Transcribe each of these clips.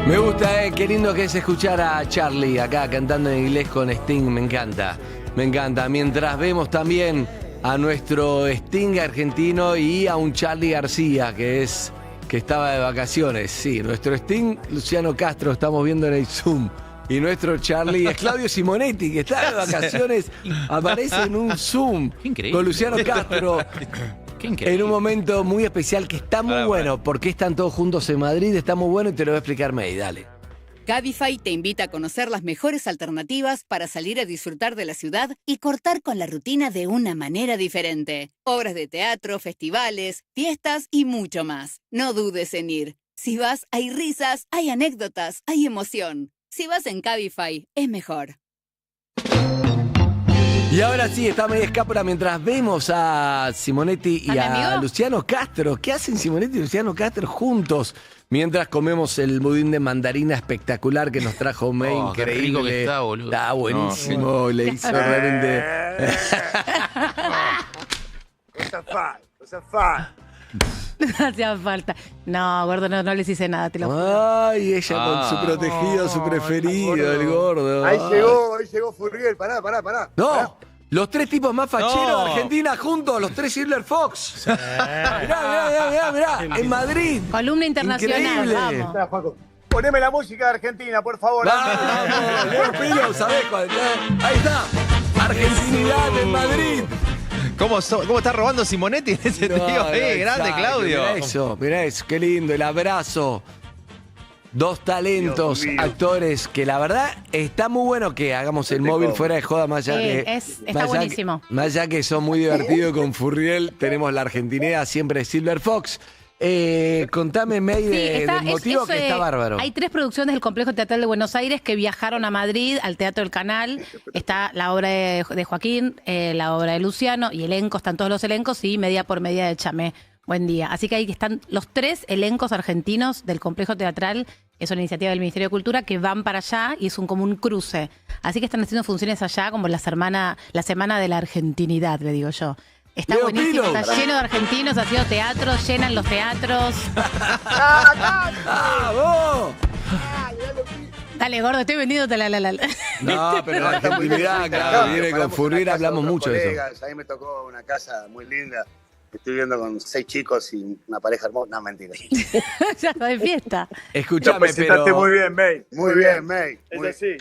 Me gusta, qué lindo que es escuchar a Charlie acá cantando en inglés con Sting, me encanta, me encanta. Mientras vemos también a nuestro Sting argentino y a un Charlie García que estaba de vacaciones. Sí, nuestro Sting, Luciano Castro, estamos viendo en el Zoom. Y nuestro Charlie es Claudio Simonetti, que está de vacaciones, aparece en un Zoom con Luciano Castro. En un momento muy especial que está muy bueno, porque están todos juntos en Madrid, está muy bueno y te lo voy a explicar May, dale. Cabify te invita a conocer las mejores alternativas para salir a disfrutar de la ciudad y cortar con la rutina de una manera diferente. Obras de teatro, festivales, fiestas y mucho más. No dudes en ir. Si vas, hay risas, hay anécdotas, hay emoción. Si vas en Cabify, es mejor. Y ahora sí, está May Escápora mientras vemos a Simonetti y a Luciano Castro. ¿Qué hacen Simonetti y Luciano Castro juntos? Mientras comemos el budín de mandarina espectacular que nos trajo May, increíble. Qué rico que está, boludo. Está buenísimo, le hizo realmente... No hacía falta. No, gordo, no les hice nada, te lo juro. Ay, ella con su protegido, su preferido, el gordo. Ahí llegó Furriel, pará. No, Pará. los tres tipos más facheros de Argentina juntos, los tres Silver Fox. Mirá, en Madrid. Columna internacional, Increíble. vamos. Espera, Juaco. Poneme la música de Argentina, por favor. Vamos, Leo Pilo, ¿sabés cuál? Ahí está, Argentinidad en Madrid. ¿Cómo está robando Simonetti en ese trío? Grande, Claudio. Mirá eso, qué lindo, el abrazo. Dos talentos, Dios mío. actores, que la verdad está muy bueno que hagamos el móvil fuera de joda, más allá que... Está buenísimo. Más allá que son muy divertidos con Furriel, tenemos la Argentinidad, siempre Silver Fox. Contame, May, del motivo que está bárbaro. Hay 3 producciones del Complejo Teatral de Buenos Aires que viajaron a Madrid, al Teatro del Canal. Está la obra de Joaquín, la obra de Luciano y están todos los elencos y media por media de Chamé. Buen día. Así que ahí están los 3 elencos argentinos del Complejo Teatral. Es una iniciativa del Ministerio de Cultura que van para allá y es como un cruce. Así que están haciendo funciones allá como la semana de la argentinidad, le digo yo. Está Leo buenísimo, Pilo. está lleno de argentinos, haciendo teatro, llenan los teatros. ¡Vamos! Dale, gordo, estoy vendiéndote la. No, pero la Argentinidad, claro, viene con Furriel, hablamos mucho de eso. Ahí me tocó una casa muy linda. Estoy viviendo con 6 chicos y una pareja hermosa. No, mentira. Ya está de fiesta. Escuchame, pero... muy bien, May. Muy bien, May. Sí.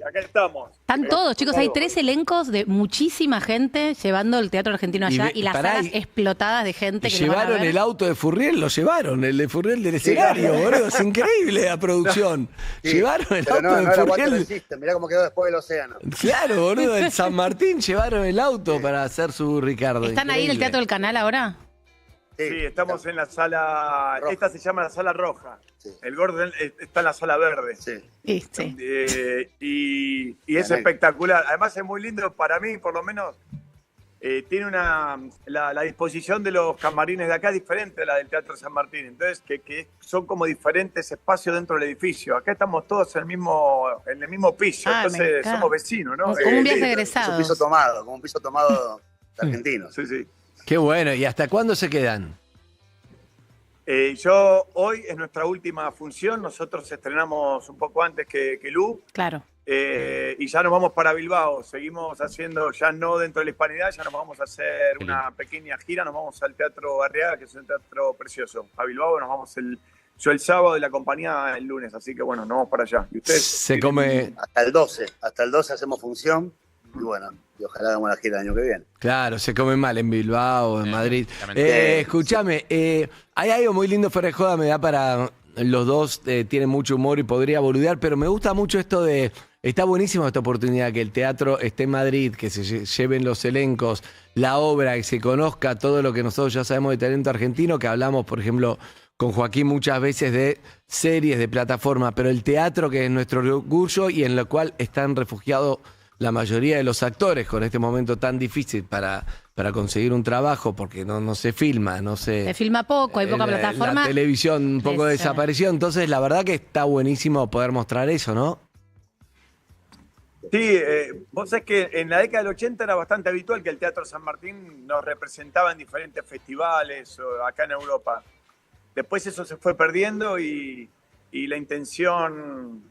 Acá estamos. Están todos, chicos, hay 3 elencos de muchísima gente llevando el teatro argentino allá y las salas explotadas de gente que lo van a Llevaron ver. el auto de Furriel, lo llevaron, el de Furriel del escenario, boludo. Es increíble la producción. Sí, Llevaron el pero auto no de era Furriel. Water System. Mirá cómo quedó después del océano. Claro, boludo, en San Martín llevaron el auto para hacer su Ricardo. ¿Están ahí en el Teatro del Canal ahora? Sí, estamos en la sala. Roja. Esta se llama la sala roja. Sí. El gordo está en la sala verde. Sí. Sí. Y es espectacular. Además, es muy lindo para mí, por lo menos. Tiene la disposición de los camarines de acá es diferente a la del Teatro San Martín. Entonces, que son como diferentes espacios dentro del edificio. Acá estamos todos en el mismo piso. Ah, me Entonces, encanta. somos vecinos, ¿no? Como un viaje de Es un egresados. como un piso tomado argentino. Sí. Qué bueno, ¿y hasta cuándo se quedan? Hoy es nuestra última función. Nosotros estrenamos un poco antes que Lu. Claro. Y ya nos vamos para Bilbao. Seguimos haciendo, ya no dentro de la Hispanidad, ya nos vamos a hacer una pequeña gira. Nos vamos al Teatro Barriaga, que es un teatro precioso. A Bilbao nos vamos yo el sábado y la compañía el lunes. Así que bueno, nos vamos para allá. ¿Y ustedes? Se come... Hasta el 12 hacemos función. Y bueno, y ojalá hagamos la gira el año que viene. Claro, se come mal en Bilbao, en Madrid. Escúchame, hay algo muy lindo fuera de joda, me da para... Los dos tienen mucho humor y podría boludear, pero me gusta mucho esto de... Está buenísima esta oportunidad, que el teatro esté en Madrid, que se lleven los elencos, la obra, que se conozca todo lo que nosotros ya sabemos de talento argentino, que hablamos, por ejemplo, con Joaquín muchas veces de series, de plataforma, pero el teatro, que es nuestro orgullo y en lo cual están refugiados la mayoría de los actores con este momento tan difícil para conseguir un trabajo, porque no se filma, no se... Se filma poco, hay poca plataforma. La televisión un poco desapareció, entonces la verdad que está buenísimo poder mostrar eso, ¿no? Sí, vos sabés que en la década del 80 era bastante habitual que el Teatro San Martín nos representaba en diferentes festivales acá en Europa. Después eso se fue perdiendo y y la intención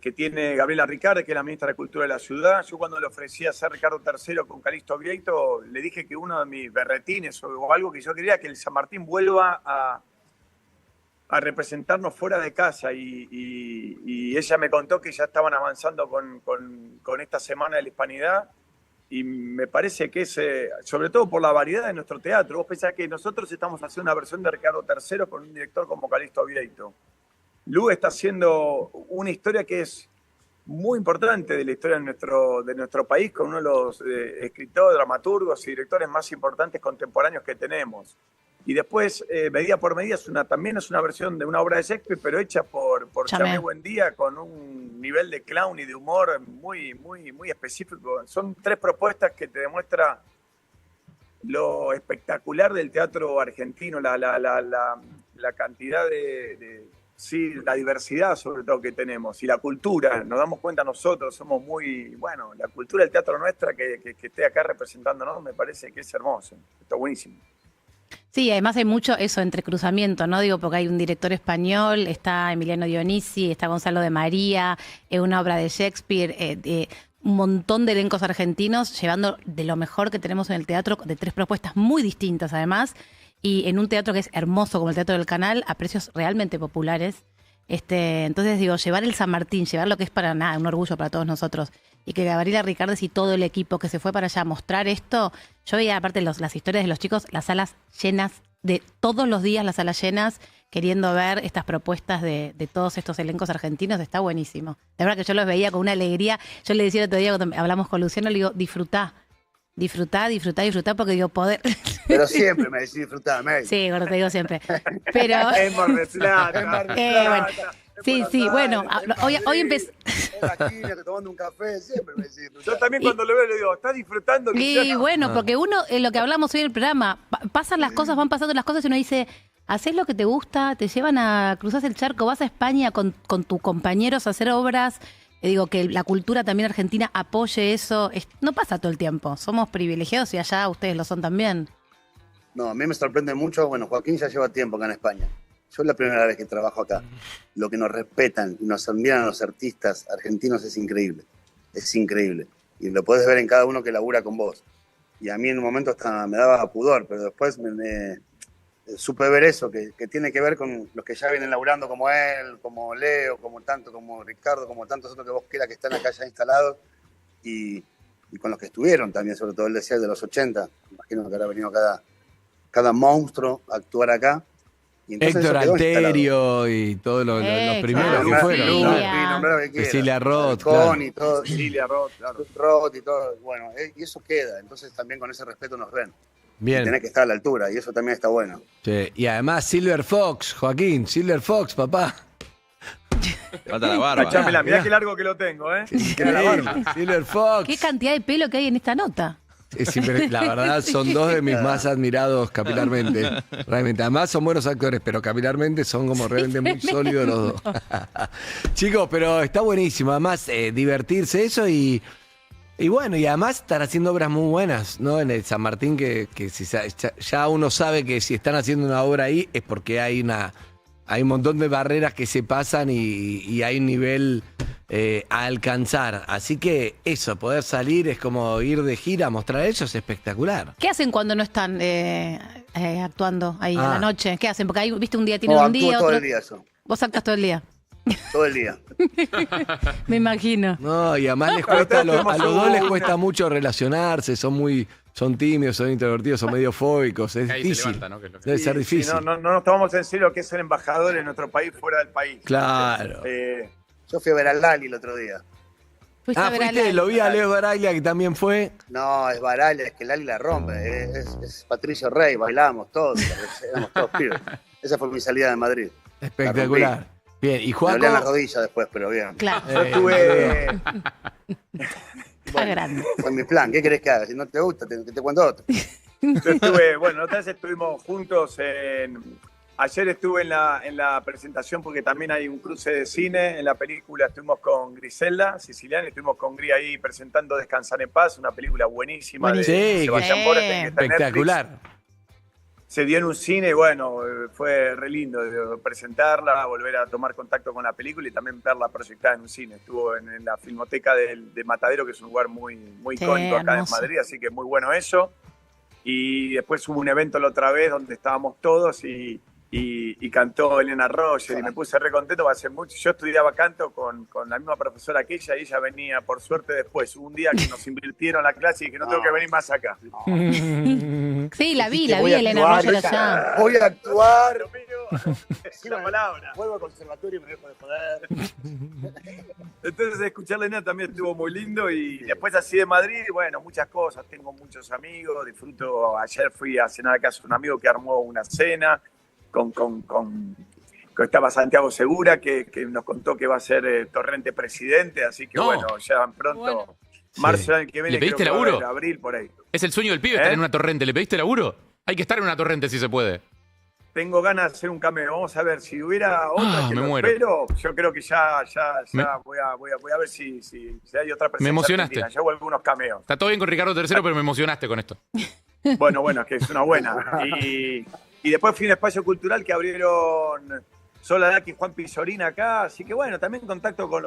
que tiene Gabriela Ricard, que es la ministra de Cultura de la ciudad. Yo cuando le ofrecí a ser Ricardo III con Calixto Vieito, le dije que uno de mis berretines o algo que yo quería, que el San Martín vuelva a representarnos fuera de casa, y ella me contó que ya estaban avanzando con esta Semana de la Hispanidad, y me parece que es, sobre todo por la variedad de nuestro teatro. Vos pensás que nosotros estamos haciendo una versión de Ricardo III con un director como Calixto Vieito. Lu está haciendo una historia que es muy importante de la historia de nuestro país, con uno de los escritores, dramaturgos y directores más importantes contemporáneos que tenemos. Y después, Medida por Medida, también es una versión de una obra de Shakespeare, pero hecha por Chamé Buendía, con un nivel de clown y de humor muy, muy, muy específico. Son 3 propuestas que te demuestran lo espectacular del teatro argentino, la cantidad sí, la diversidad sobre todo que tenemos, y la cultura. Nos damos cuenta nosotros, somos muy, bueno, la cultura del teatro nuestra que esté acá representándonos, me parece que es hermoso, está buenísimo. Sí, además hay mucho eso, entrecruzamiento, ¿no? Digo, porque hay un director español, está Emiliano Dionisi, está Gonzalo de María, una obra de Shakespeare, un montón de elencos argentinos llevando de lo mejor que tenemos en el teatro, de 3 propuestas muy distintas además, y en un teatro que es hermoso como el Teatro del Canal, a precios realmente populares. Entonces digo, llevar el San Martín, llevar lo que es para nada, un orgullo para todos nosotros, y que Gabriela Ricardes y todo el equipo que se fue para allá a mostrar esto. Yo veía aparte las historias de los chicos, las salas llenas, de todos los días las salas llenas, queriendo ver estas propuestas de todos estos elencos argentinos. Está buenísimo. La verdad que yo los veía con una alegría. Yo le decía el otro día cuando hablamos con Luciano, le digo, disfrutá, porque digo, poder... Pero siempre me decís disfrutar, Mel. Sí, gordo, te digo siempre. Pero... Es Mar del Plata. Bueno, sí, bueno, hoy empecé... Aquí, tomando un café, siempre me decís disfrutar. Yo también cuando lo veo le digo, ¿estás disfrutando? Y bueno, porque uno, lo que hablamos hoy en el programa, pasan las cosas, van pasando las cosas y uno dice, haces lo que te gusta, te llevan a cruzar el charco, vas a España con tus compañeros a hacer obras. Digo, que la cultura también argentina apoye eso. No pasa todo el tiempo. Somos privilegiados y allá ustedes lo son también. No, a mí me sorprende mucho. Bueno, Joaquín ya lleva tiempo acá en España. Yo es la primera vez que trabajo acá. Lo que nos respetan y nos admiran a los artistas argentinos es increíble. Es increíble. Y lo puedes ver en cada uno que labura con vos. Y a mí en un momento hasta me daba pudor, pero después supe ver eso, que tiene que ver con los que ya vienen laburando como él, como Leo, como Ricardo, como tantos otros que vos quieras que están acá ya instalados, y con los que estuvieron también, sobre todo él decía de los 80, imagino que habrá venido cada monstruo a actuar acá. Y Héctor Alterio y todos los primeros que fueron. Cecilia Roth, y todo. Cecilia Roth, claro. Roth y todo, bueno, y eso queda, entonces también con ese respeto nos ven. Bien. Tenés que estar a la altura, y eso también está bueno. Sí. Y además Silver Fox, Joaquín, Silver Fox, papá. Falta la barba. Mirá qué largo que lo tengo, ¿eh? Silver Fox. Qué cantidad de pelo que hay en esta nota. Sí, la verdad son 2 de mis más admirados capilarmente. Realmente. Además son buenos actores, pero capilarmente son como realmente muy sólidos los 2. Chicos, pero está buenísimo. Además, divertirse eso y bueno, y además están haciendo obras muy buenas, ¿no? En el San Martín, que si ya uno sabe que si están haciendo una obra ahí es porque hay un montón de barreras que se pasan y hay un nivel a alcanzar. Así que eso, poder salir es como ir de gira, mostrar eso es espectacular. ¿Qué hacen cuando no están actuando ahí a la noche? ¿Qué hacen? Porque ahí, viste, un día tienen un día, todo otro... el día eso. Vos actúas todo el día. Todo el día. Me imagino. No, y además les cuesta, a los 2 les cuesta mucho relacionarse, son tímidos, son introvertidos, son medio fóbicos, es difícil. Levanta, ¿no? Debe ser difícil. Sí, no nos tomamos en serio que es ser embajador en nuestro país fuera del país. Claro. Yo fui a ver a Lali el otro día. Fuiste, lo vi a Leo Baraglia, que también fue. No, es Baraglia, es que Lali la rompe. Es Patricio Rey, bailamos todos, éramos todos pibes. Esa fue mi salida de Madrid. Espectacular. Bien, y Juaco. Me dolían las rodillas después, pero bien. Claro. Yo estuve... Está grande. Fue mi plan. ¿Qué querés que haga? Si no te gusta, te cuento otro. Yo estuve, otra vez estuvimos juntos ayer estuve en la presentación porque también hay un cruce de cine en la película. Estuvimos con Griselda Siciliani, estuvimos con Gri ahí presentando Descansar en Paz, una película buenísima de Sebastián Borges, que está en espectacular. Netflix. se dio en un cine y bueno, fue re lindo presentarla, volver a tomar contacto con la película y también verla proyectada en un cine. Estuvo en la Filmoteca de Matadero, que es un lugar muy icónico acá en Madrid, así que muy bueno eso. Y después hubo un evento la otra vez donde estábamos todos y cantó Elena Roger y me puse re contento, va a ser mucho. Yo estudiaba canto con la misma profesora que ella y ella venía por suerte después. Un día que nos invirtieron la clase y dije, no tengo que venir más acá. Sí, la vi Elena Roger allá. Voy a actuar. Es la palabra. Vuelvo al conservatorio y me dejo de joder. Entonces escuchar a Elena también estuvo muy lindo y después así de Madrid, bueno, muchas cosas. Tengo muchos amigos, disfruto. Ayer fui a cenar a casa de un amigo que armó una cena. Estaba Santiago Segura, que nos contó que va a ser Torrente presidente, así que bueno, ya pronto, marzo del que viene, ¿Le pediste creo que laburo? va a haber, abril, por ahí. Es el sueño del pibe estar en una torrente. ¿Le pediste laburo? Hay que estar en una torrente si se puede. Tengo ganas de hacer un cameo, vamos a ver, si hubiera otra que me lo muero. espero, yo creo que ya voy a ver si hay otra presencia. Me emocionaste. Argentina. Yo hago algunos cameos. Está todo bien con Ricardo III, pero me emocionaste con esto. Bueno, es que es una buena. Y después fui a un espacio cultural que abrieron Soladaki y Juan Pisorina acá, así que bueno, también en contacto con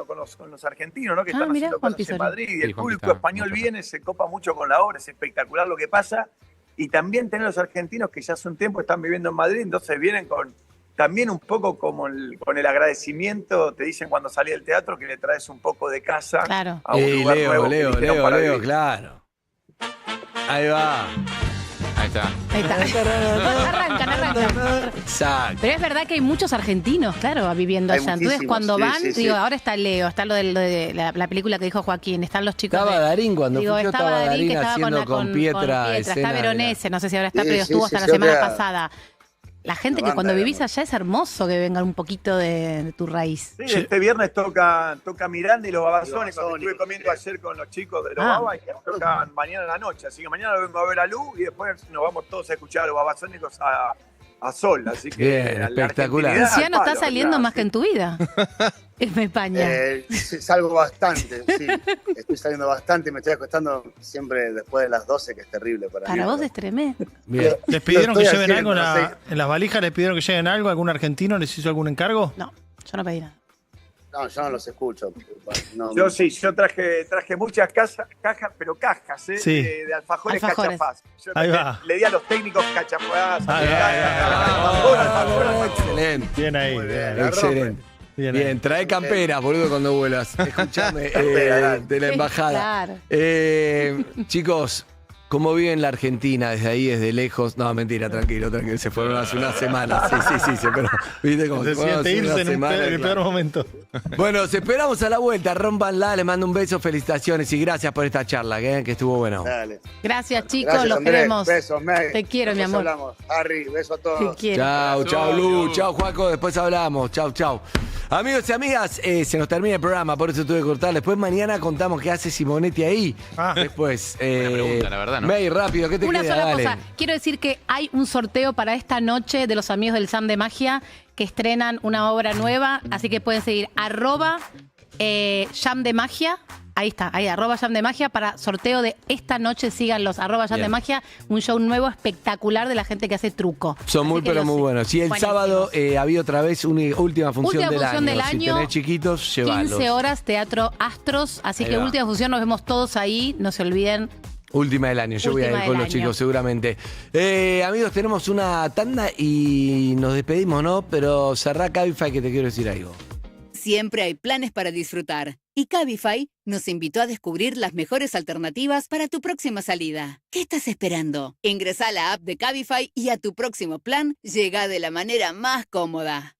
los argentinos, ¿no? Que están mirá, haciendo Juan cosas en Pisorina. Madrid, y Sí, el Juan público Pita, español mucho. viene, se copa mucho con la obra, es espectacular lo que pasa, y también tener los argentinos que ya hace un tiempo están viviendo en Madrid, entonces vienen también un poco como con el agradecimiento, te dicen cuando salí del teatro que le traes un poco de casa Claro. a un lugar nuevo que eligieron para vivir. Claro. Ahí va. Ahí está. Ahí está. Arrancan. Exacto. Pero es verdad que hay muchos argentinos, claro, viviendo Hay allá. Entonces, muchísimos, cuando sí, van, sí, sí. digo, ahora está Leo, está lo de la película que dijo Joaquín, están los chicos. Estaba Darín cuando Digo, fui yo, estaba Darín que estaba haciendo con Pietra. Está escena de la- Veronese, no sé si ahora está, Sí, pero sí, estuvo sí, hasta sí, la semana otra- pasada. La gente Una que cuando banda, vivís digamos. allá es hermoso que vengan un poquito de tu raíz. Sí, este viernes toca Miranda y los Babasónicos. Los Estuve comiendo ayer con los chicos de los Ah. Babas y tocan mañana a la noche. Así que mañana lo vengo a ver a Lu y después nos vamos todos a escuchar a los Babasónicos a Sol. Así que Bien, la espectacular. argentinidad al Luciano está palo, saliendo claro, más sí. que en tu vida. En España. Salgo bastante, sí. Estoy saliendo bastante, me estoy acostando siempre después de las 12, que es terrible para mí. Para vos es tremendo. Bien. ¿Les pidieron que Lo estoy lleven algo haciendo, en las valijas? ¿Les pidieron que lleven algo? ¿Algún argentino les hizo algún encargo? No, yo no pedí nada. No, yo no los escucho. No, Yo sí, yo traje muchas cajas, pero cajas, Sí. de alfajores Alfajores. cachafaz. Yo Ahí va. le di a los técnicos cachafaz. Ahí va. Excelente. Bien ahí. Muy bien. Bien, Excelente. bien Bien, ahí. trae camperas, boludo, cuando vuelas. Escúchame, Campera, de la embajada. Claro. Chicos, ¿cómo viven la Argentina desde ahí, desde lejos? No, mentira, tranquilo. Se fueron hace una semana. Sí, pero viste cómo Se se fueron siente hace una irse en semana. el peor momento. Bueno, os esperamos a la vuelta. Rompanla, les mando un beso, felicitaciones y gracias por esta charla, que estuvo bueno. Dale. Gracias, chicos, Gracias, los Andrés. queremos. Besos, Meg. Te quiero, mi Después amor. hablamos. Harry, beso a Te todos. quiero. Chau, Lu, chau, Juaco, después hablamos. Chau. Amigos y amigas, se nos termina el programa, por eso tuve que cortar. Después mañana contamos qué hace Simonetti ahí. Después, Buena pregunta, la verdad, ¿no? May, rápido, ¿qué te Una queda? sola Dale. cosa. Quiero decir que hay un sorteo para esta noche de los amigos del Sam de Magia que estrenan una obra nueva. Así que pueden seguir @Jam de Magia. Ahí está, ahí @Jam de Magia para sorteo de esta noche. Síganlos, @Jam de Bien. Magia. Un show nuevo espectacular de la gente que hace truco. Son muy, Así que pero los- muy buenos. Y el buenísimos. sábado había otra vez una última función, Última función del Si año. tenés chiquitos, llevalos. 15 horas, Teatro Astros. Así Ahí que va. última función, nos vemos todos ahí. No se olviden. Última del año, yo voy a ir Última con del los año. chicos seguramente. Amigos, tenemos una tanda y nos despedimos, ¿no? Pero cerrá Cabify que te quiero decir algo. Siempre hay planes para disfrutar. Y Cabify nos invitó a descubrir las mejores alternativas para tu próxima salida. ¿Qué estás esperando? Ingresa a la app de Cabify y a tu próximo plan llega de la manera más cómoda.